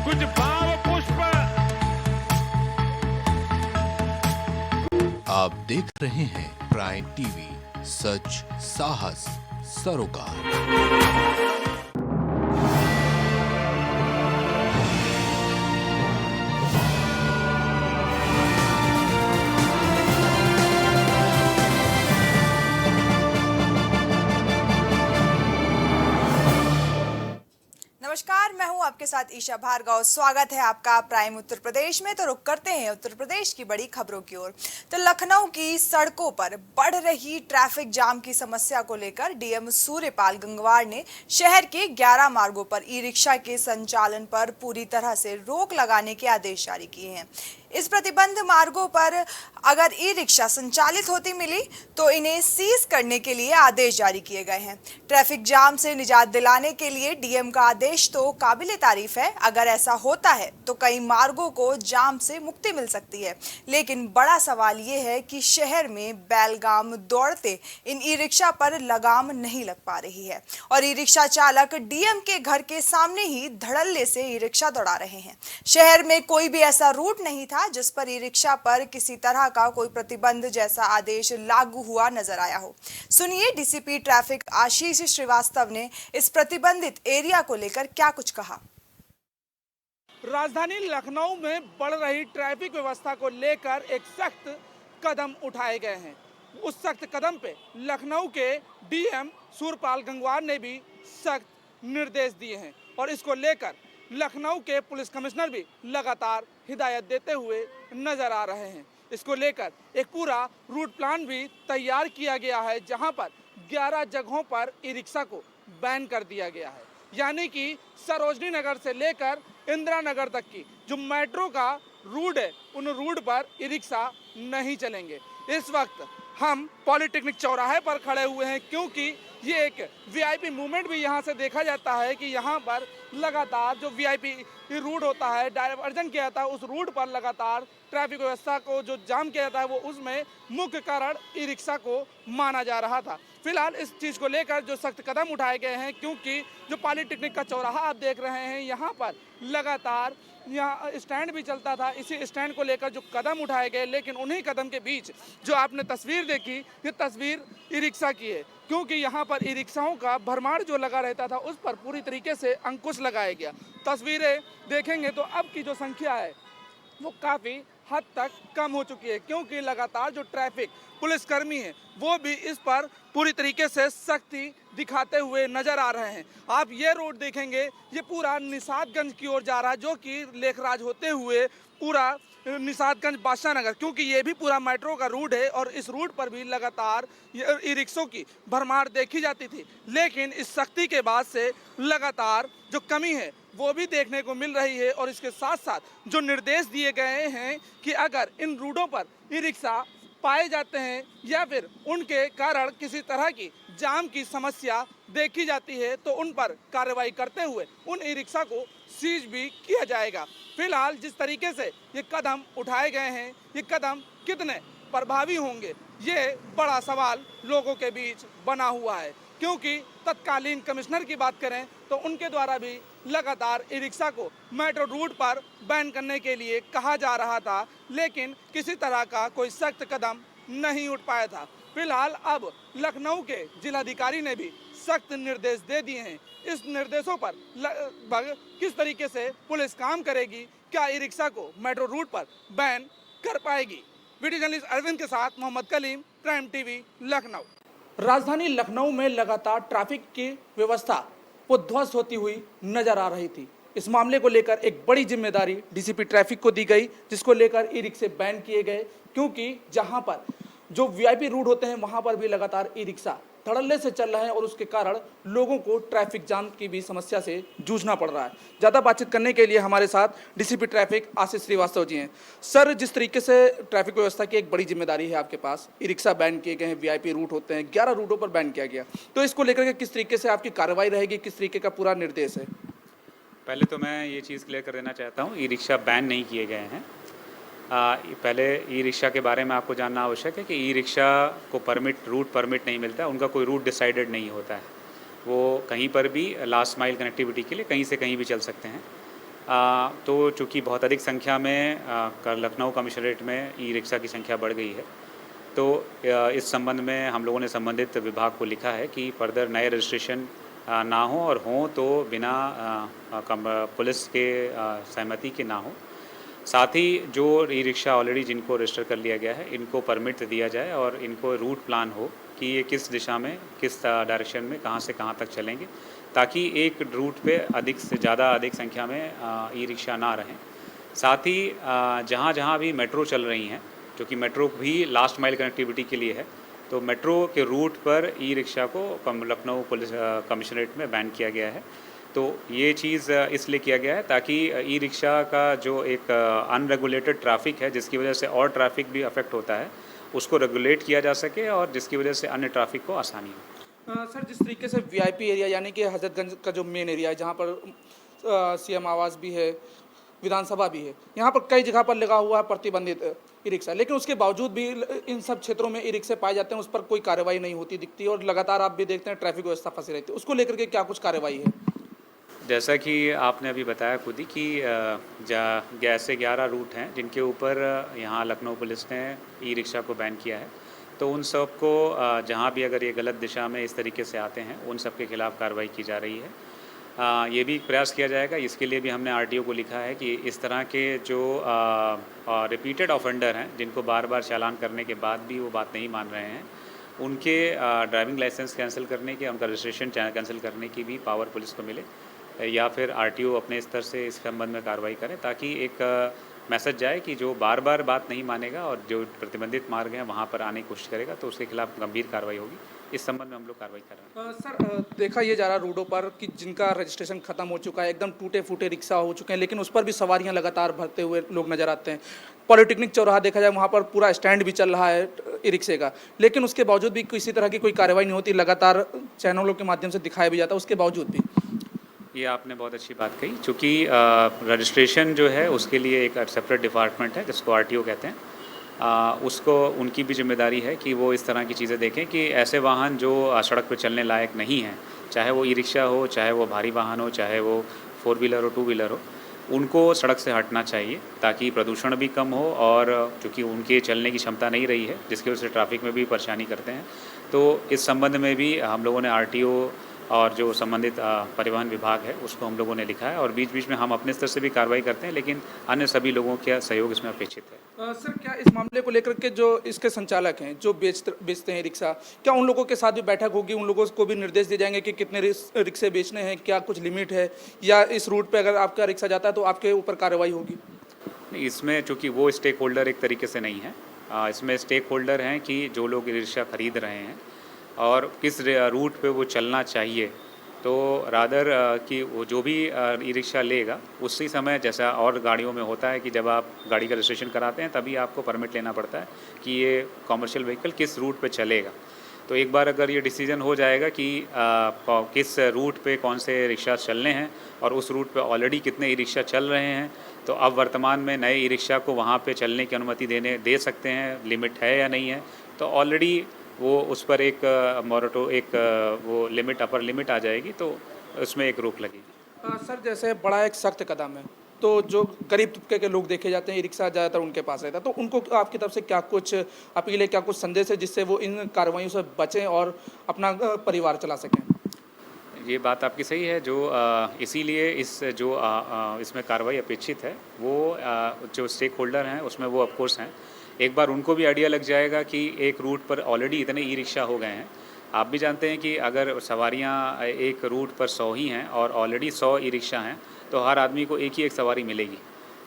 कुछ भाव पुष्प। आप देख रहे हैं प्राइम टीवी, सच साहस सरोकार। नमस्कार, मैं हूं आपके साथ ईशा भार्गव। स्वागत है आपका प्राइम उत्तर प्रदेश में। तो रुक करते हैं उत्तर प्रदेश की बड़ी खबरों की ओर। तो लखनऊ की सड़कों पर बढ़ रही ट्रैफिक जाम की समस्या को लेकर डीएम सूर्यपाल गंगवार ने शहर के 11 मार्गों पर ई रिक्शा के संचालन पर पूरी तरह से रोक लगाने के आदेश जारी किए हैं। इस प्रतिबंध मार्गों पर अगर ई रिक्शा संचालित होती मिली तो इन्हें सीज करने के लिए आदेश जारी किए गए हैं। ट्रैफिक जाम से निजात दिलाने के लिए डीएम का आदेश तो काबिले तारीफ है। अगर ऐसा होता है तो कई मार्गों को जाम से मुक्ति मिल सकती है, लेकिन बड़ा सवाल ये है कि शहर में बैलगाम दौड़ते इन ई रिक्शा पर लगाम नहीं लग पा रही है और ई रिक्शा चालक डीएम के घर के सामने ही धड़ल्ले से ई रिक्शा दौड़ा रहे हैं। शहर में कोई भी ऐसा रूट नहीं था जिस पर ई रिक्शा पर किसी तरह का कोई प्रतिबंध जैसा आदेश लागू हुआ नजर आया हो। सुनिए डीसीपी ट्रैफिक आशीष श्रीवास्तव ने इस प्रतिबंधित एरिया को लेकर क्या कुछ कहा। राजधानी लखनऊ में बढ़ रही ट्रैफिक व्यवस्था को लेकर एक सख्त कदम उठाए गए हैं। उस सख्त कदम पे लखनऊ के डीएम सूर्यपाल गंगवार ने भी सख्त निर्देश दिए हैं और इसको लेकर लखनऊ के पुलिस कमिश्नर भी लगातार हिदायत देते हुए नजर आ रहे हैं। इसको लेकर एक पूरा रूट प्लान भी तैयार किया गया है, जहां पर 11 जगहों पर ई रिक्शा को बैन कर दिया गया है। यानी कि सरोजनी नगर से लेकर इंदिरा नगर तक की जो मेट्रो का रूट है, उन रूट पर ई रिक्शा नहीं चलेंगे। इस वक्त हम पॉलिटेक्निक चौराहे पर खड़े हुए हैं, क्योंकि ये एक वीआईपी मूवमेंट भी यहाँ से देखा जाता है कि यहाँ पर लगातार जो वीआईपी रूट होता है, डायवर्जन किया जाता है, उस रूट पर लगातार ट्रैफिक व्यवस्था को जो जाम किया जाता है, वो उसमें मुख्य कारण ई रिक्शा को माना जा रहा था। फिलहाल इस चीज़ को लेकर जो सख्त कदम उठाए गए हैं, क्योंकि जो पॉलिटेक्निक का चौराहा आप देख रहे हैं, यहाँ पर लगातार यहाँ स्टैंड भी चलता था। इसी स्टैंड को लेकर जो कदम उठाए गए, लेकिन उन्हीं कदम के बीच जो आपने तस्वीर देखी, ये तस्वीर ई रिक्शा की है, क्योंकि यहाँ पर ई रिक्शाओं का भरमार जो लगा रहता था, उस पर पूरी तरीके से अंकुश लगाया गया। तस्वीरें देखेंगे तो अब की जो संख्या है वो काफ़ी हद तक कम हो चुकी है, क्योंकि लगातार जो ट्रैफिक पुलिसकर्मी हैं वो भी इस पर पूरी तरीके से सख्ती दिखाते हुए नजर आ रहे हैं। आप ये रोड देखेंगे, ये पूरा निषादगंज की ओर जा रहा है, जो कि लेखराज होते हुए पूरा निषादगंज बादशाह नगर, क्योंकि ये भी पूरा मेट्रो का रूट है और इस रूट पर भी लगातार ई रिक्शों की भरमार देखी जाती थी। लेकिन इस सख्ती के बाद से लगातार जो कमी है वो भी देखने को मिल रही है और इसके साथ साथ जो निर्देश दिए गए हैं कि अगर इन रूटों पर ई रिक्शा पाए जाते हैं या फिर उनके कारण किसी तरह की जाम की समस्या देखी जाती है, तो उन पर कार्रवाई करते हुए उन ई रिक्शा को सीज भी किया जाएगा। फिलहाल जिस तरीके से ये कदम उठाए गए हैं, ये कदम कितने प्रभावी होंगे, ये बड़ा सवाल लोगों के बीच बना हुआ है, क्योंकि तत्कालीन कमिश्नर की बात करें तो उनके द्वारा भी लगातार ई रिक्शा को मेट्रो रूट पर बैन करने के लिए कहा जा रहा था, लेकिन किसी तरह का कोई सख्त कदम नहीं उठ पाया था। फिलहाल अब लखनऊ के जिलाधिकारी ने भी सख्त निर्देश दे दिए हैं। इस निर्देशों पर लगभग किस तरीके से पुलिस काम करेगी, क्या ई रिक्शा को मेट्रो रूट पर बैन कर पाएगी। वीडियो जर्नलिस्ट अरविंद के साथ मोहम्मद कलीम, प्राइम टीवी, लखनऊ। राजधानी लखनऊ में लगातार ट्रैफिक की व्यवस्था वो ध्वस्त होती हुई नजर आ रही थी। इस मामले को लेकर एक बड़ी जिम्मेदारी डीसीपी ट्रैफिक को दी गई, जिसको लेकर ई रिक्शे बैन किए गए, क्योंकि जहां पर जो वीआईपी रूट होते हैं वहां पर भी लगातार ई रिक्शा धड़ल्ले से चल रहे हैं और उसके कारण लोगों को ट्रैफिक जाम की भी समस्या से जूझना पड़ रहा है। ज़्यादा बातचीत करने के लिए हमारे साथ डीसीपी ट्रैफिक आशीष श्रीवास्तव जी हैं। सर, जिस तरीके से ट्रैफिक व्यवस्था की एक बड़ी जिम्मेदारी है आपके पास, ई रिक्शा बैन किए गए हैं, वीआईपी रूट होते हैं, 11 रूटों पर बैन किया गया, तो इसको लेकर के किस तरीके से आपकी कार्रवाई रहेगी, किस तरीके का पूरा निर्देश है? पहले तो मैं ये चीज़ क्लियर कर देना चाहता हूँ, ई रिक्शा बैन नहीं किए गए हैं। पहले ई रिक्शा के बारे में आपको जानना आवश्यक है कि ई रिक्शा को रूट परमिट नहीं मिलता है, उनका कोई रूट डिसाइडेड नहीं होता है। वो कहीं पर भी लास्ट माइल कनेक्टिविटी के लिए कहीं से कहीं भी चल सकते हैं। तो चूँकि बहुत अधिक संख्या में लखनऊ कमिश्नरेट में ई रिक्शा की संख्या बढ़ गई है, तो इस संबंध में हम लोगों ने संबंधित विभाग को लिखा है कि फर्दर नए रजिस्ट्रेशन ना हो, और हों तो बिना पुलिस के सहमति के ना हो। साथ ही जो ई रिक्शा ऑलरेडी जिनको रजिस्टर कर लिया गया है, इनको परमिट दिया जाए और इनको रूट प्लान हो कि ये किस दिशा में, किस डायरेक्शन में, कहाँ से कहाँ तक चलेंगे, ताकि एक रूट पे अधिक से ज़्यादा अधिक संख्या में ई रिक्शा ना रहें। साथ ही जहाँ जहाँ भी मेट्रो चल रही हैं, जो कि मेट्रो भी लास्ट माइल कनेक्टिविटी के लिए है, तो मेट्रो के रूट पर ई रिक्शा को लखनऊ पुलिस कमिश्नरेट में बैन किया गया है। तो ये चीज़ इसलिए किया गया है ताकि ई रिक्शा का जो एक अनरेगुलेटेड ट्रैफिक है, जिसकी वजह से और ट्रैफिक भी अफेक्ट होता है, उसको रेगुलेट किया जा सके और जिसकी वजह से अन्य ट्रैफिक को आसानी हो। सर, जिस तरीके से वीआईपी एरिया यानी कि हजरतगंज का जो मेन एरिया है, जहाँ पर सीएम आवास भी है, विधानसभा भी है, यहाँ पर कई जगह पर लगा हुआ है प्रतिबंधित ई रिक्शा, लेकिन उसके बावजूद भी इन सब क्षेत्रों में ई रिक्शे पाए जाते हैं, उस पर कोई कार्रवाई नहीं होती दिखती, और लगातार आप भी देखते हैं ट्रैफिक व्यवस्था फंसी रहती है। उसको लेकर के क्या कुछ कार्रवाई है? जैसा कि आपने अभी बताया खुद ही कि ऐसे 11 रूट हैं जिनके ऊपर यहाँ लखनऊ पुलिस ने ई रिक्शा को बैन किया है। तो उन सब को जहाँ भी अगर ये गलत दिशा में इस तरीके से आते हैं, उन सब के खिलाफ़ कार्रवाई की जा रही है। ये भी प्रयास किया जाएगा, इसके लिए भी हमने आरटीओ को लिखा है कि इस तरह के जो रिपीटेड ऑफेंडर हैं, जिनको बार बार चालान करने के बाद भी वो बात नहीं मान रहे हैं, उनके ड्राइविंग लाइसेंस कैंसिल करने के, उनका रजिस्ट्रेशन कैंसिल करने की भी पावर पुलिस को मिले, या फिर आरटीओ अपने स्तर से इस संबंध में कार्रवाई करे, ताकि एक मैसेज जाए कि जो बार बार बात नहीं मानेगा और जो प्रतिबंधित मार्ग हैं वहाँ पर आने की कोशिश करेगा, तो उसके खिलाफ गंभीर कार्रवाई होगी। इस संबंध में हम लोग कार्रवाई कर रहे हैं। सर, देखा ये जा रहा रोडों पर कि जिनका रजिस्ट्रेशन खत्म हो चुका है, एकदम टूटे फूटे रिक्शा हो चुके हैं, लेकिन उस पर भी सवारियां लगातार भरते हुए लोग नजर आते हैं। पॉलिटेक्निक चौराहा देखा जाए, वहाँ पर पूरा स्टैंड भी चल रहा है ई रिक्शे का, लेकिन उसके बावजूद भी किसी तरह की कोई कार्रवाई नहीं होती, लगातार चैनलों के माध्यम से दिखाया भी जाता है, उसके बावजूद भी। ये आपने बहुत अच्छी बात कही, चूँकि रजिस्ट्रेशन जो है उसके लिए एक सेपरेट डिपार्टमेंट है जिसको आरटीओ कहते हैं। उसको उनकी भी जिम्मेदारी है कि वो इस तरह की चीज़ें देखें कि ऐसे वाहन जो सड़क पर चलने लायक नहीं हैं, चाहे वो ई रिक्शा हो, चाहे वो भारी वाहन हो, चाहे वो 4 व्हीलर हो, 2 व्हीलर हो, उनको सड़क से हटना चाहिए, ताकि प्रदूषण भी कम हो, और चूँकि उनके चलने की क्षमता नहीं रही है, जिसकी वजह से ट्रैफिक में भी परेशानी करते हैं। तो इस संबंध में भी हम लोगों ने आरटीओ और जो संबंधित परिवहन विभाग है उसको हम लोगों ने लिखा है, और बीच बीच में हम अपने स्तर से भी कार्रवाई करते हैं, लेकिन अन्य सभी लोगों का सहयोग इसमें अपेक्षित है। सर, क्या इस मामले को लेकर के जो इसके संचालक हैं, जो बेचते हैं रिक्शा, क्या उन लोगों के साथ भी बैठक होगी? उन लोगों को भी निर्देश दिए जाएंगे कि कितने रिक्शे बेचने हैं, क्या कुछ लिमिट है, या इस रूट पे अगर आपका रिक्शा जाता है तो आपके ऊपर कार्रवाई होगी? नहीं, इसमें चूँकि वो स्टेक होल्डर एक तरीके से नहीं है, इसमें स्टेक होल्डर हैं कि जो लोग ई रिक्शा खरीद रहे हैं और किस रूट पे वो चलना चाहिए। तो रादर कि वो जो भी ई रिक्शा लेगा, उसी समय जैसा और गाड़ियों में होता है कि जब आप गाड़ी का रजिस्ट्रेशन कराते हैं तभी आपको परमिट लेना पड़ता है कि ये कॉमर्शियल व्हीकल किस रूट पे चलेगा। तो एक बार अगर ये डिसीजन हो जाएगा कि किस रूट पे कौन से रिक्शा चलने हैं और उस रूट पे ऑलरेडी कितने ई रिक्शा चल रहे हैं, तो अब वर्तमान में नए ई रिक्शा को वहाँ पे चलने की अनुमति दे सकते हैं, लिमिट है या नहीं है। तो ऑलरेडी वो उस पर एक वो लिमिट, अपर लिमिट आ जाएगी, तो उसमें एक रोक लगेगी। सर, जैसे बड़ा एक सख्त कदम है, तो जो गरीब तबके के लोग देखे जाते हैं, ई रिक्शा ज़्यादातर उनके पास रहता है, तो उनको आपकी तरफ से क्या कुछ अपील है, क्या कुछ संदेश है जिससे वो इन कार्रवाइयों से बचें और अपना परिवार चला सकें? ये बात आपकी सही है, जो इसीलिए इसमें कार्रवाई अपेक्षित है, वो जो स्टेक होल्डर हैं उसमें वो ऑफकोर्स हैं। एक बार उनको भी आइडिया लग जाएगा कि एक रूट पर ऑलरेडी इतने ई रिक्शा हो गए हैं। आप भी जानते हैं कि अगर सवारियां एक रूट पर 100 ही हैं और ऑलरेडी 100 ई रिक्शा हैं, तो हर आदमी को एक ही एक सवारी मिलेगी।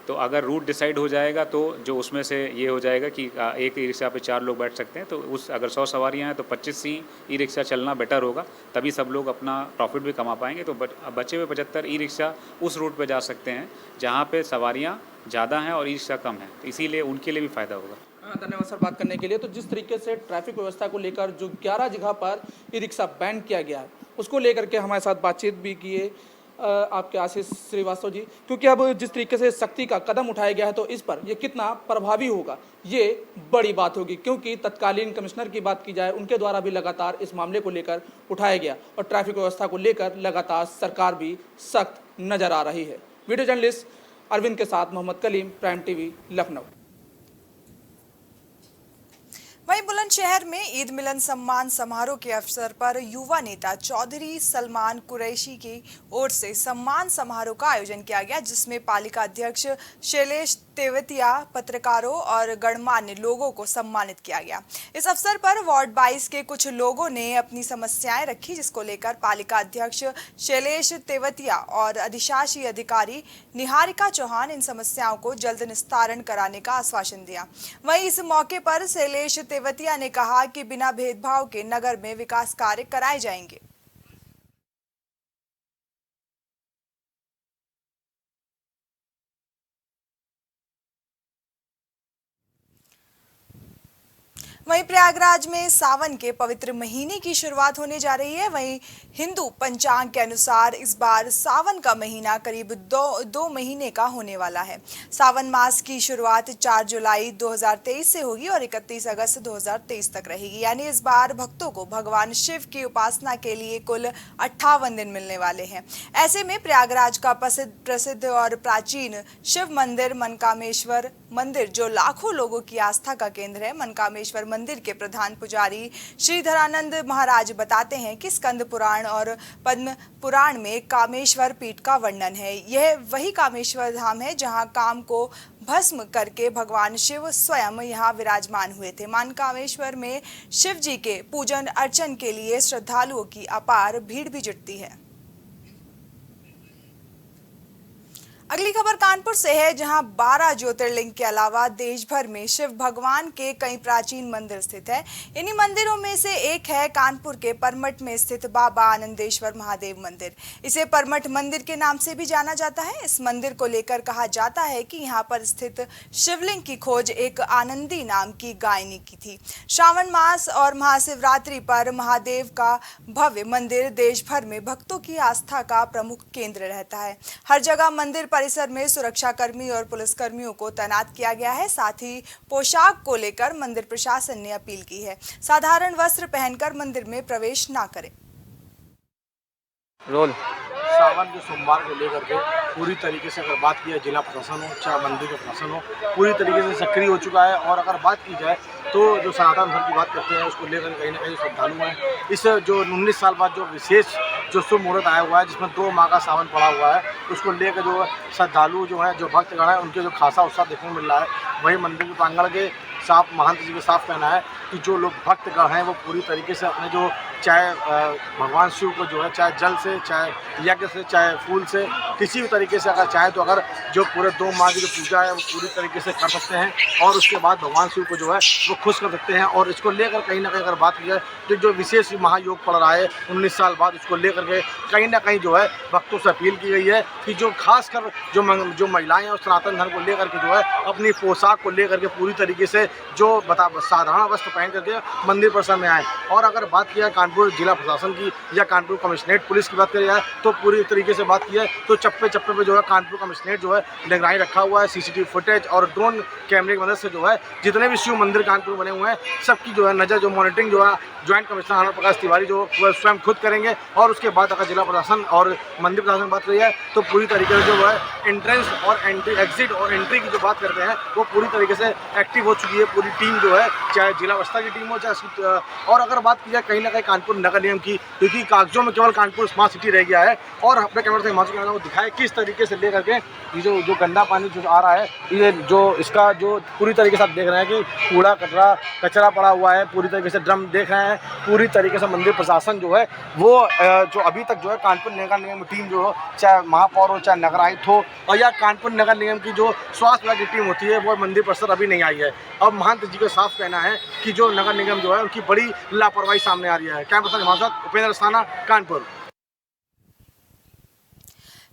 तो अगर रूट डिसाइड हो जाएगा, तो जो उसमें से ये हो जाएगा कि एक ई रिक्शा पे 4 लोग बैठ सकते हैं, तो अगर 100 सवारियाँ हैं तो 25 ही ई रिक्शा चलना बेटर होगा, तभी सब लोग अपना प्रॉफिट भी कमा पाएंगे। तो बचे हुए 75 ई रिक्शा उस रूट पे जा सकते हैं जहाँ पे सवारियाँ ज़्यादा हैं और ई रिक्शा कम है, तो इसीलिए उनके लिए भी फ़ायदा होगा। धन्यवाद सर बात करने के लिए। तो जिस तरीके से ट्रैफिक व्यवस्था को लेकर जो 11 जगह पर ई रिक्शा बैन किया गया है, उसको लेकर के हमारे साथ बातचीत भी किए आपके आशीष श्रीवास्तव जी, क्योंकि अब जिस तरीके से सख्ती का कदम उठाया गया है, तो इस पर ये कितना प्रभावी होगा ये बड़ी बात होगी, क्योंकि तत्कालीन कमिश्नर की बात की जाए, उनके द्वारा भी लगातार इस मामले को लेकर उठाया गया और ट्रैफिक व्यवस्था को लेकर लगातार सरकार भी सख्त नजर आ रही है। वीडियो जर्नलिस्ट अरविंद के साथ मोहम्मद कलीम, प्राइम टीवी, लखनऊ। वहीं बुलंदशहर में ईद मिलन सम्मान समारोह के अवसर पर युवा नेता चौधरी सलमान कुरैशी की ओर से सम्मान समारोह का आयोजन किया गया, जिसमें पालिका अध्यक्ष शैलेश तेवतिया, पत्रकारों और गणमान्य लोगों को सम्मानित किया गया। इस अवसर पर वार्ड 22 के कुछ लोगों ने अपनी समस्याएं रखी, जिसको लेकर पालिका अध्यक्ष शैलेश तेवतिया और अधिशासी अधिकारी निहारिका चौहान इन समस्याओं को जल्द निस्तारण कराने का आश्वासन दिया। वहीं इस मौके पर शैलेश तेवतिया ने कहा कि बिना भेदभाव के नगर में विकास कार्य कराए जाएंगे। वहीं प्रयागराज में सावन के पवित्र महीने की शुरुआत होने जा रही है। वहीं हिंदू पंचांग के अनुसार इस बार सावन का महीना करीब दो महीने का होने वाला है। सावन मास की शुरुआत 4 जुलाई 2023 से होगी और 31 अगस्त 2023 तक रहेगी। यानी इस बार भक्तों को भगवान शिव की उपासना के लिए कुल 58 दिन मिलने वाले हैं। ऐसे में प्रयागराज का प्रसिद्ध और प्राचीन शिव मंदिर मनकामेश्वर मंदिर, जो लाखों लोगों की आस्था का केंद्र है, मनकामेश्वर मंदिर के प्रधान पुजारी श्रीधरानंद महाराज बताते हैं कि स्कंद पुराण और पद्म पुराण में कामेश्वर पीठ का वर्णन है। यह वही कामेश्वर धाम है जहां काम को भस्म करके भगवान शिव स्वयं यहां विराजमान हुए थे। मनकामेश्वर में शिव जी के पूजन अर्चन के लिए श्रद्धालुओं की अपार भीड़ भी जुटती है। अगली खबर कानपुर से है, जहां 12 ज्योतिर्लिंग के अलावा देश भर में शिव भगवान के कई प्राचीन मंदिर स्थित है। इन्हीं मंदिरों में से एक है कानपुर के परमठ में स्थित बाबा आनंदेश्वर महादेव मंदिर। इसे परमठ मंदिर के नाम से भी जाना जाता है। इस मंदिर को लेकर कहा जाता है कि यहां पर स्थित शिवलिंग की खोज एक आनंदी नाम की गाय ने की थी। श्रावण मास और महाशिवरात्रि पर महादेव का भव्य मंदिर देश भर में भक्तों की आस्था का प्रमुख केंद्र रहता है। हर जगह मंदिर परिसर में सुरक्षाकर्मी और पुलिसकर्मियों को तैनात किया गया है। साथ ही पोशाक को लेकर मंदिर प्रशासन ने अपील की है, साधारण वस्त्र पहनकर मंदिर में प्रवेश ना करें। सावन के सोमवार को लेकर के पूरी तरीके से अगर बात की जाए, जिला प्रशासन हो चाहे मंदिर का प्रशासन हो, पूरी तरीके से सक्रिय हो चुका है। और अगर बात की जाए तो जो सनातन धर्म की बात करते हैं, उसको लेकर कहीं ना कहीं श्रद्धालु हैं। इस जो 19 साल बाद जो विशेष जो शुभ मुहूर्त आया हुआ है, जिसमें 2 माह का सावन पड़ा हुआ है, उसको लेकर जो श्रद्धालु जो है, जो भक्तगण है, उनके जो खासा उत्साह देखने को मिल रहा है। वही मंदिर के प्रांगण के साफ महंत जी का साफ कहना है कि जो लोग भक्तगण हैं वो पूरी तरीके से अपने जो चाहे भगवान शिव को जो है, चाहे जल से, चाहे यज्ञ से, चाहे फूल से, किसी भी तरीके से अगर चाहे तो अगर जो पूरे 2 माह की जो पूजा है वो पूरी तरीके से कर सकते हैं और उसके बाद भगवान शिव को जो है वो खुश कर सकते हैं। और इसको लेकर कहीं ना कहीं अगर बात की जाए तो जो विशेष महायोग पड़ रहा है 19 साल बाद, उसको लेकर के कहीं ना कहीं जो है भक्तों से अपील की गई है कि जो खासकर जो महिलाएं हैं, उस सनातन धर्म को लेकर के जो है अपनी पोशाक को लेकर के पूरी तरीके से जो साधारण वस्त्र पहन करके मंदिर परिसर में आए। और अगर बात किया कानपुर जिला प्रशासन की या कानपुर कमिश्नरेट पुलिस की बात करी जाए तो पूरी तरीके से बात की है तो चप्पे चप्पे पे जो है कानपुर कमिश्नरेट जो है निगरानी रखा हुआ है। सीसीटीवी फुटेज और ड्रोन कैमरे की मदद से जो है जितने भी शिव मंदिर कानपुर बने हुए हैं, सबकी जो है नज़र, जो मॉनिटरिंग जो है ज्वाइंट कमिश्नर आनंद प्रकाश तिवारी जो स्वयं खुद करेंगे। और उसके बाद अगर जिला प्रशासन और मंदिर प्रशासन की बात करी है तो पूरी तरीके से जो है एंट्रेंस और एग्जिट और एंट्री की जो बात करते हैं वो पूरी तरीके से एक्टिव हो चुकी है पूरी टीम जो है, चाहे जिला अवस्था की टीम हो चाहे। और अगर बात की जाए कहीं ना कहीं कानपुर नगर निगम की, क्योंकि कागजों में केवल कानपुर स्मार्ट सिटी रह गया है। और अपने कैमरे से हिमाचल कैमरा को दिखाए किस तरीके से लेकर के ये जो गंदा पानी जो आ रहा है, ये जो इसका जो पूरी तरीके से आप देख रहे हैं कि कूड़ा कचरा पड़ा हुआ है, पूरी तरीके से ड्रम देख रहे हैं। पूरी तरीके से मंदिर प्रशासन जो है वो जो अभी तक जो है कानपुर नगर निगम टीम जो हो, चाहे महापौर हो, चाहे नगर आयुक्त हो, और या कानपुर नगर निगम की जो स्वास्थ्य विभाग की टीम होती है, वो मंदिर परिसर अभी नहीं आई है। अब महंत जी का साफ कहना है कि जो नगर निगम जो है उनकी बड़ी लापरवाही सामने आ रही है। Camera person Himachal Upendra Asthana, Kanpur.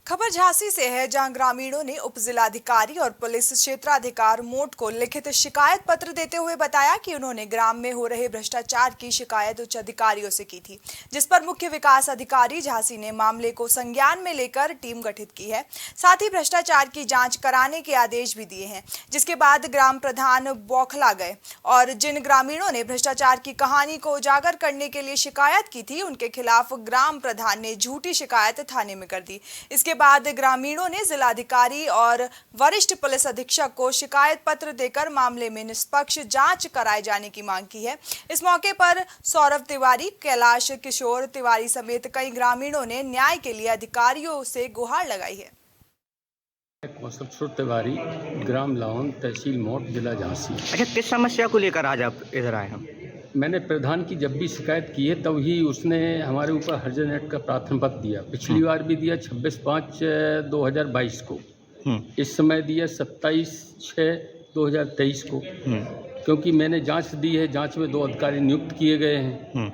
खबर झांसी से है, जहां ग्रामीणों ने उप जिलाधिकारी और पुलिस क्षेत्राधिकार मोट को लिखित शिकायत पत्र देते हुए बताया कि उन्होंने ग्राम में हो रहे भ्रष्टाचार की शिकायत उच्च अधिकारियों से की थी, जिस पर मुख्य विकास अधिकारी झांसी ने मामले को संज्ञान में लेकर टीम गठित की है। साथ ही भ्रष्टाचार की जांच कराने के आदेश भी दिए हैं, जिसके बाद ग्राम प्रधान बौखला गए और जिन ग्रामीणों ने भ्रष्टाचार की कहानी को उजागर करने के लिए शिकायत की थी, उनके खिलाफ ग्राम प्रधान ने झूठी शिकायत थाने में कर दी। इसके जिसके बाद ग्रामीणों ने जिलाधिकारी और वरिष्ठ पुलिस अधीक्षक को शिकायत पत्र देकर मामले में निष्पक्ष जांच कराए जाने की मांग की है। इस मौके पर सौरभ तिवारी, कैलाश किशोर तिवारी समेत कई ग्रामीणों ने न्याय के लिए अधिकारियों से गुहार लगाई है। कौशल किशोर तिवारी, ग्राम लाहौन, तहसील मोट, जिला झांसी। अच्छा, किस समस्या को लेकर आज आप इधर आए हैं? मैंने प्रधान की जब भी शिकायत की है तब ही उसने हमारे ऊपर हर्जन एक्ट का प्रार्थना पत्र दिया। पिछली बार भी दिया 26/5/2022 को, इस समय दिया 27/6/2023 को, क्योंकि मैंने जांच दी है। जांच में 2 अधिकारी नियुक्त किए गए हैं।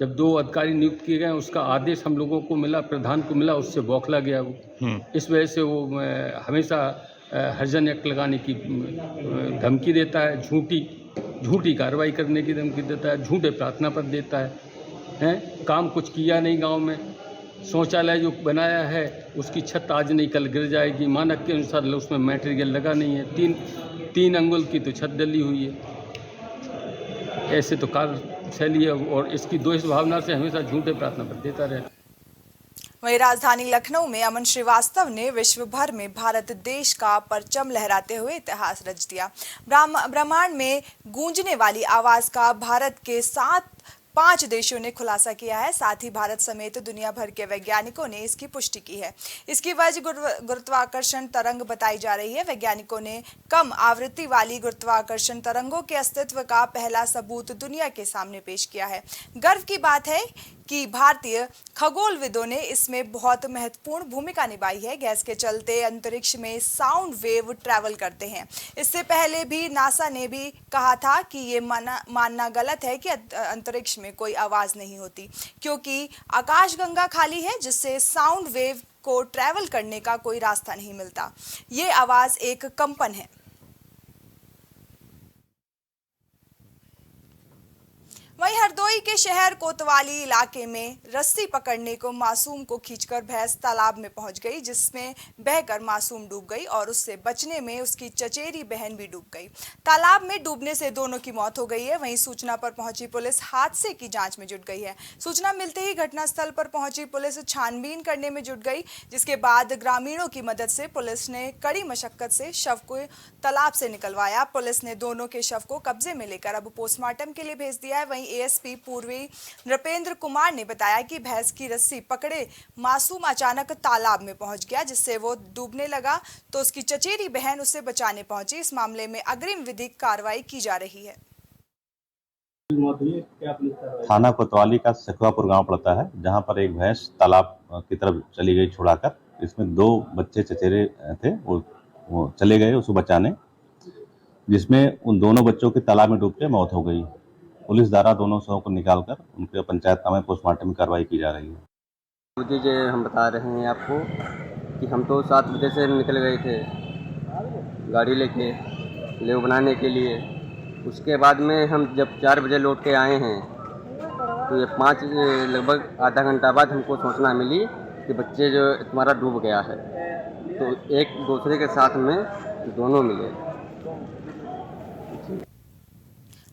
जब 2 अधिकारी नियुक्त किए गए उसका आदेश हम लोगों को मिला, प्रधान को मिला, उससे बौखला गया वो। इस वजह से वो हमेशा हर्जन एक्ट लगाने की धमकी देता है, झूठी कार्रवाई करने की धमकी देता है, झूठे प्रार्थना पत्र देता है। काम कुछ किया नहीं गांव में। शौचालय जो बनाया है उसकी छत आज नहीं कल गिर जाएगी। मानक के अनुसार उसमें मटेरियल लगा नहीं है। 3 अंगुल की तो छत डली हुई है। ऐसे तो कार्यशैली है और इसकी दोष भावना से हमेशा झूठे प्रार्थना पत्र देता रहे। वहीं राजधानी लखनऊ में अमन श्रीवास्तव ने विश्व भर में भारत देश का परचम लहराते हुए इतिहास रच दिया। ब्रह्मांड में गूंजने वाली आवाज का भारत के 5 देशों ने खुलासा किया है। साथ ही भारत समेत दुनिया भर के वैज्ञानिकों ने इसकी पुष्टि की है। इसकी वजह गुरुत्वाकर्षण तरंग बताई जा रही है। वैज्ञानिकों ने कम आवृत्ति वाली गुरुत्वाकर्षण तरंगों के अस्तित्व का पहला सबूत दुनिया के सामने पेश किया है। गर्व की बात है कि भारतीय खगोलविदों ने इसमें बहुत महत्वपूर्ण भूमिका निभाई है। गैस के चलते अंतरिक्ष में साउंड वेव ट्रैवल करते हैं। इससे पहले भी नासा ने भी कहा था कि ये मानना गलत है कि अंतरिक्ष में कोई आवाज नहीं होती, क्योंकि आकाशगंगा खाली है जिससे साउंड वेव को ट्रैवल करने का कोई रास्ता नहीं मिलता। ये आवाज एक कंपन है। वहीं हरदोई के शहर कोतवाली इलाके में रस्सी पकड़ने को मासूम को खींचकर भैंस तालाब में पहुंच गई, जिसमें बहकर मासूम डूब गई और उससे बचने में उसकी चचेरी बहन भी डूब गई। तालाब में डूबने से दोनों की मौत हो गई है। वहीं सूचना पर पहुंची पुलिस हादसे की जांच में जुट गई है। सूचना मिलते ही घटनास्थल पर पहुंची पुलिस छानबीन करने में जुट गई, जिसके बाद ग्रामीणों की मदद से पुलिस ने कड़ी मशक्कत से शव को तालाब से निकलवाया। पुलिस ने दोनों के शव को कब्जे में लेकर अब पोस्टमार्टम के लिए भेज दिया है। वहीं एएसपी पूर्वी नृपेंद्र कुमार ने बताया कि भैंस की रस्सी पकड़े मासूम अचानक तालाब में पहुंच गया, जिससे वो डूबने लगा तो उसकी चचेरी बहन उसे बचाने पहुंची। इस मामले में अग्रिम विधिक कार्रवाई की जा रही है। थाना कोतवाली का सखुआपुर गांव पड़ता है, जहां पर एक भैंस तालाब की तरफ चली गई छुड़ाकर। इसमें 2 बच्चे चचेरे थे, वो चले गए उसको बचाने, जिसमें उन दोनों बच्चों की तालाब में डूब के मौत हो गई। पुलिस द्वारा दोनों शवों को निकालकर उनके पंचायतनामे पोस्टमार्टम की कार्रवाई की जा रही है। जी हम बता रहे हैं आपको कि हम तो 7 बजे से निकल गए थे गाड़ी लेके लेव बनाने के लिए। उसके बाद में हम जब 4 बजे लौट के आए हैं तो ये 5 लगभग आधा घंटा बाद हमको सूचना मिली कि बच्चे जो तुम्हारा डूब गया है। तो एक दूसरे के साथ में दोनों मिले।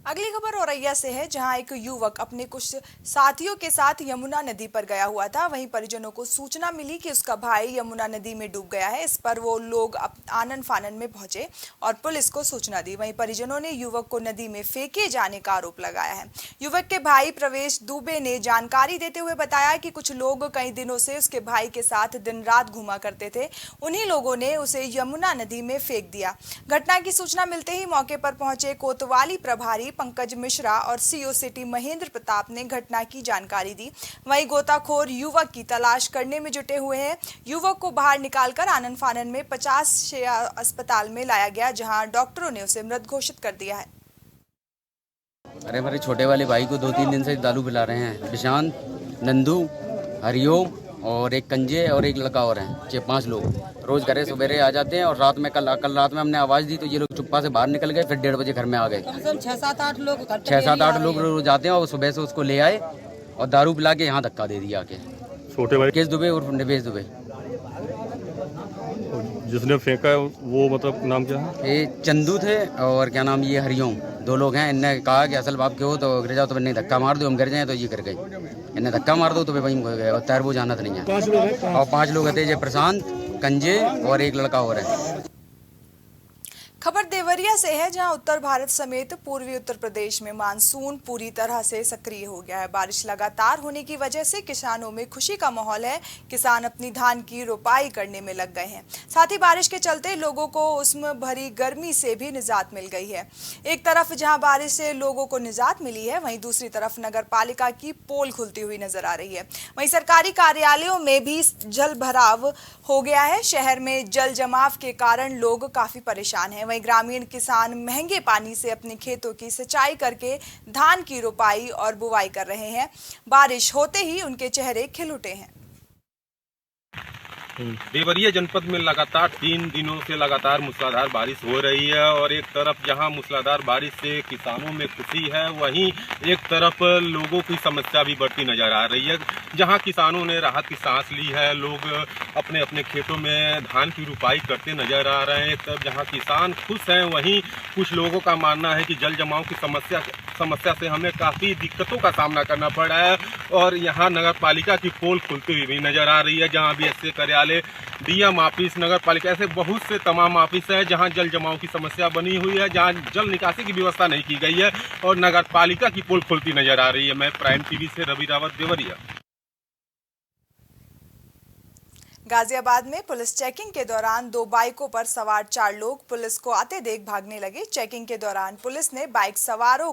अगली खबर औरैया से है, जहां एक युवक अपने कुछ साथियों के साथ यमुना नदी पर गया हुआ था। वहीं परिजनों को सूचना मिली कि उसका भाई यमुना नदी में डूब गया है। इस पर वो लोग आनन फानन में पहुंचे और पुलिस को सूचना दी। वहीं परिजनों ने युवक को नदी में फेंके जाने का आरोप लगाया है। युवक के भाई प्रवेश दुबे ने जानकारी देते हुए बताया कि कुछ लोग कई दिनों से उसके भाई के साथ दिन रात घुमा करते थे। उन्हीं लोगों ने उसे यमुना नदी में फेंक दिया। घटना की सूचना मिलते ही मौके पर पहुंचे कोतवाली प्रभारी पंकज मिश्रा और सीओ सिटी महेंद्र प्रताप ने घटना की जानकारी दी। वहीं गोताखोर युवक की तलाश करने में जुटे हुए हैं। युवक को बाहर निकालकर आनन फानन में 50 शैय्या अस्पताल में लाया गया, जहां डॉक्टरों ने उसे मृत घोषित कर दिया है। अरे हमारे छोटे वाले भाई को 2-3 दिन से दारू पिला रहे हैं। विशांत, नंदू, हरिओम और एक कंजे और एक लड़का और हैं। 6-5 लोग रोज घरे सवेरे आ जाते हैं और रात में कल रात में हमने आवाज़ दी तो ये लोग चुप्पा से बाहर निकल गए। फिर 1:30 बजे घर में आ गए। 6-7-8 लोग रोज आते हैं और सुबह से उसको ले आए और दारू पिला के यहाँ धक्का दे दिया आके। छोटे भाई केस दुबे और निवेश दुबे। जिसने फेंका है वो मतलब नाम क्या है? ये चंदू थे और क्या नाम ये हरिओम, 2 लोग हैं। इनने कहा कि असल बाप के हो तो गिर जाओ, तो नहीं धक्का मार दो, हम गिर जाएं तो ये गिर गए। इन्हें धक्का मार दो तो वे वहीं गए और तैरबो जानत नहीं है। 5 लोग हैं। और 5 लोग थे, ये प्रशांत, कंजे और एक लड़का और है। खबर देवरिया से है, जहां उत्तर भारत समेत पूर्वी उत्तर प्रदेश में मानसून पूरी तरह से सक्रिय हो गया है। बारिश लगातार होने की वजह से किसानों में खुशी का माहौल है। किसान अपनी धान की रोपाई करने में लग गए हैं। साथ ही बारिश के चलते लोगों को उस्म भरी गर्मी से भी निजात मिल गई है। एक तरफ जहां बारिश से लोगों को निजात मिली है, वहीं दूसरी तरफ नगर पालिका की पोल खुलती हुई नजर आ रही है। वहीं सरकारी कार्यालयों में भी जल भराव हो गया है। शहर में जल जमाव के कारण लोग काफी परेशान हैं। वहीं ग्रामीण किसान महंगे पानी से अपने खेतों की सिंचाई करके धान की रोपाई और बुवाई कर रहे हैं। बारिश होते ही उनके चेहरे खिल उठे हैं। देवरिया जनपद में लगातार 3 दिनों से लगातार मूसलाधार बारिश हो रही है और एक तरफ जहां मूसलाधार बारिश से किसानों में खुशी है, वहीं एक तरफ लोगों की समस्या भी बढ़ती नजर आ रही है। जहां किसानों ने राहत की सांस ली है, लोग अपने अपने खेतों में धान की रुपाई करते नजर आ रहे हैं। तब जहां किसान खुश हैं, वहीं कुछ लोगों का मानना है कि जल जमाव की समस्या से हमें काफ़ी दिक्कतों का सामना करना पड़ा है। और यहाँ नगर पालिका की पोल खुलती हुई भी नजर आ रही है, जहाँ BSA कार्यालय, डीएम ऑफिस, नगर पालिका, ऐसे बहुत से तमाम ऑफिस है जहां जल जमाव की समस्या बनी हुई है, जहां जल निकासी की व्यवस्था नहीं की गई है और नगर पालिका की पोल खुलती नजर आ रही है। मैं प्राइम टीवी से रवि रावत, देवरिया। गाजियाबाद में पुलिस चेकिंग के दौरान 2 बाइकों पर सवार 4 लोग पुलिस को आते देख भागने लगे। चेकिंग के दौरान पुलिस ने बाइक सवारों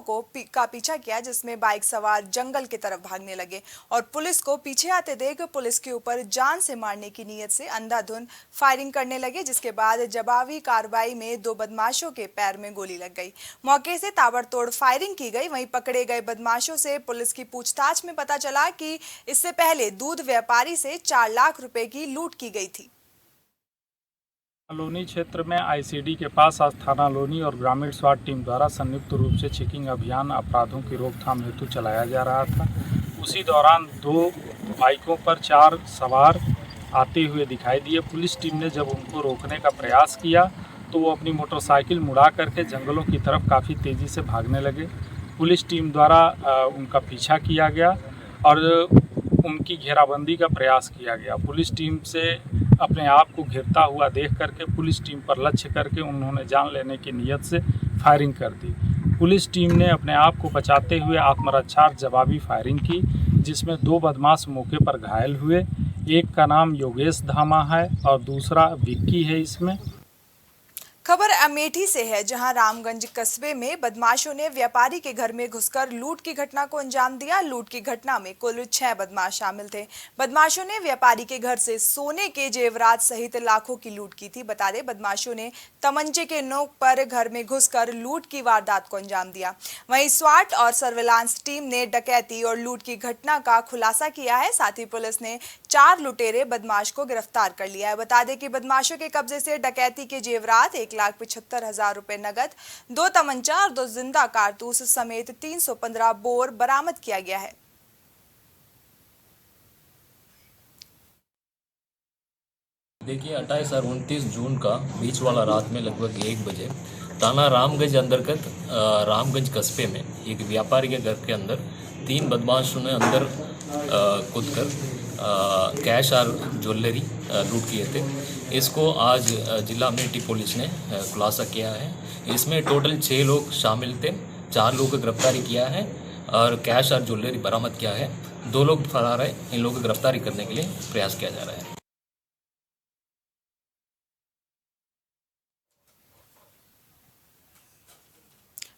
का पीछा किया, जिसमें बाइक सवार जंगल की तरफ भागने लगे और पुलिस को पीछे आते देख पुलिस के ऊपर जान से मारने की नीयत से अंधाधुंध फायरिंग करने लगे, जिसके बाद जवाबी कार्रवाई में 2 बदमाशों के पैर में गोली लग गई। मौके से ताबड़तोड़ फायरिंग की गई। वहीं पकड़े गए बदमाशों से पुलिस की पूछताछ में पता चला कि इससे पहले दूध व्यापारी से 4 लाख रुपए की लूट की गई थी। लोनी क्षेत्र में आईसीडी के पास आज थाना लोनी और ग्रामीण स्वास्थ्य टीम द्वारा संयुक्त रूप से चेकिंग अभियान अपराधों की रोकथाम हेतु चलाया जा रहा था। उसी दौरान 2 बाइकों पर 4 सवार आते हुए दिखाई दिए। पुलिस टीम ने जब उनको रोकने का प्रयास किया तो वो अपनी मोटरसाइकिल मुड़ा करके जंगलों की तरफ काफ़ी तेज़ी से भागने लगे। पुलिस टीम द्वारा उनका पीछा किया गया और उनकी घेराबंदी का प्रयास किया गया। पुलिस टीम से अपने आप को घिरता हुआ देख करके पुलिस टीम पर लक्ष्य करके उन्होंने जान लेने की नीयत से फायरिंग कर दी। पुलिस टीम ने अपने आप को बचाते हुए आत्मरक्षा जवाबी फायरिंग की, जिसमें 2 बदमाश मौके पर घायल हुए। एक का नाम योगेश धामा है और दूसरा विक्की है। इसमें खबर अमेठी से है, जहां रामगंज कस्बे में बदमाशों ने व्यापारी के घर में घुसकर लूट की घटना को अंजाम दिया। लूट की घटना में कुल 6 बदमाश शामिल थे। बदमाशों ने व्यापारी के घर से सोने के जेवरात सहित लाखों की लूट की थी। बता दें, बदमाशों ने तमंचे के नोक पर घर में घुसकर लूट की वारदात को अंजाम दिया। वहीं स्वाट और सर्विलांस टीम ने डकैती और लूट की घटना का खुलासा किया है। साथ ही पुलिस ने 4 लुटेरे बदमाश को गिरफ्तार कर लिया है। बता दें कि बदमाशों के कब्जे से डकैती के जेवरात 1,75,000 रुपए नगद, 2 तमंचा और 2 जिंदा कारतूस समेत 315 बोर बरामद किया गया है। देखिए 28 और 29 जून का बीच वाला रात में लगभग 1 बजे थाना रामगंज अंतर्गत रामगंज कस्बे में एक व्यापारी के घर के अंदर 3 बदमाशों ने अंदर कूदकर कैश और ज्वेलरी लूट किए थे। इसको आज जिला अमेठी पुलिस ने खुलासा किया है। इसमें टोटल 6 लोग शामिल थे। 4 लोगों को गिरफ्तारी किया है और कैश और ज्वेलरी बरामद किया है। 2 लोग फरार है। इन लोगों को गिरफ्तारी करने के लिए प्रयास किया जा रहा है।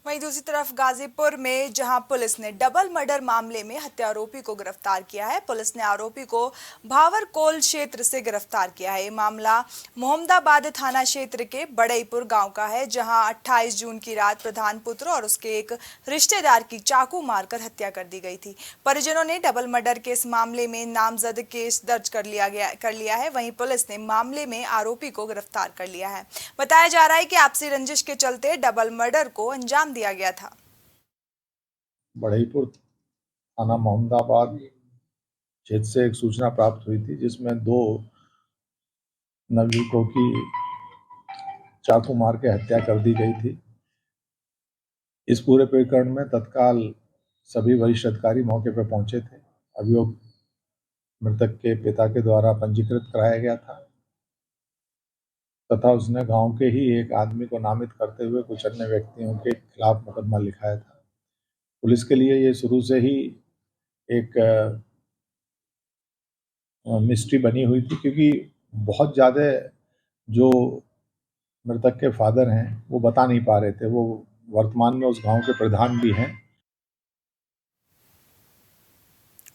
वहीं दूसरी तरफ गाजीपुर में जहां पुलिस ने डबल मर्डर मामले में हत्या आरोपी को गिरफ्तार किया है। पुलिस ने आरोपी को भावरकोल क्षेत्र से गिरफ्तार किया है। ये मामला मोहम्मदाबाद थाना क्षेत्र के बड़ईपुर गांव का है, जहां 28 जून की रात प्रधान पुत्र और उसके एक रिश्तेदार की चाकू मारकर हत्या कर दी गई थी। परिजनों ने डबल मर्डर के इस मामले में नामजद केस दर्ज कर लिया है। वहीं पुलिस ने मामले में आरोपी को गिरफ्तार कर लिया है। बताया जा रहा है कि आपसी रंजिश के चलते डबल मर्डर को अंजाम दिया गया था। बड़ईपुर थाना मोहम्मदाबाद क्षेत्र से एक सूचना प्राप्त हुई थी, जिसमें 2 नवयुवकों की चाकू मार के हत्या कर दी गई थी। इस पूरे प्रकरण में तत्काल सभी वरिष्ठ अधिकारी मौके पर पहुंचे थे। अभियोग मृतक के पिता के द्वारा पंजीकृत कराया गया था तथा उसने गांव के ही एक आदमी को नामित करते हुए कुछ अन्य व्यक्तियों के खिलाफ मुकदमा लिखाया था। पुलिस के लिए ये शुरू से ही एक मिस्ट्री बनी हुई थी, क्योंकि बहुत ज़्यादा जो मृतक के फादर हैं वो बता नहीं पा रहे थे। वो वर्तमान में उस गांव के प्रधान भी हैं।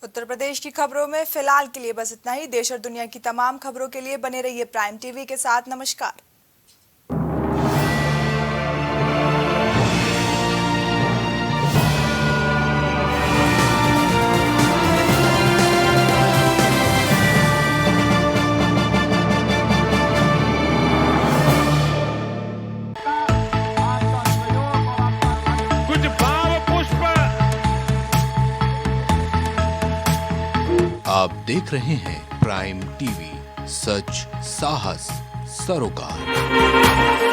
उत्तर प्रदेश की खबरों में फिलहाल के लिए बस इतना ही। देश और दुनिया की तमाम खबरों के लिए बने रहिए प्राइम टीवी के साथ। नमस्कार। कुछ भाव पुष्प। आप देख रहे हैं प्राइम टीवी, सच साहस सरोकार।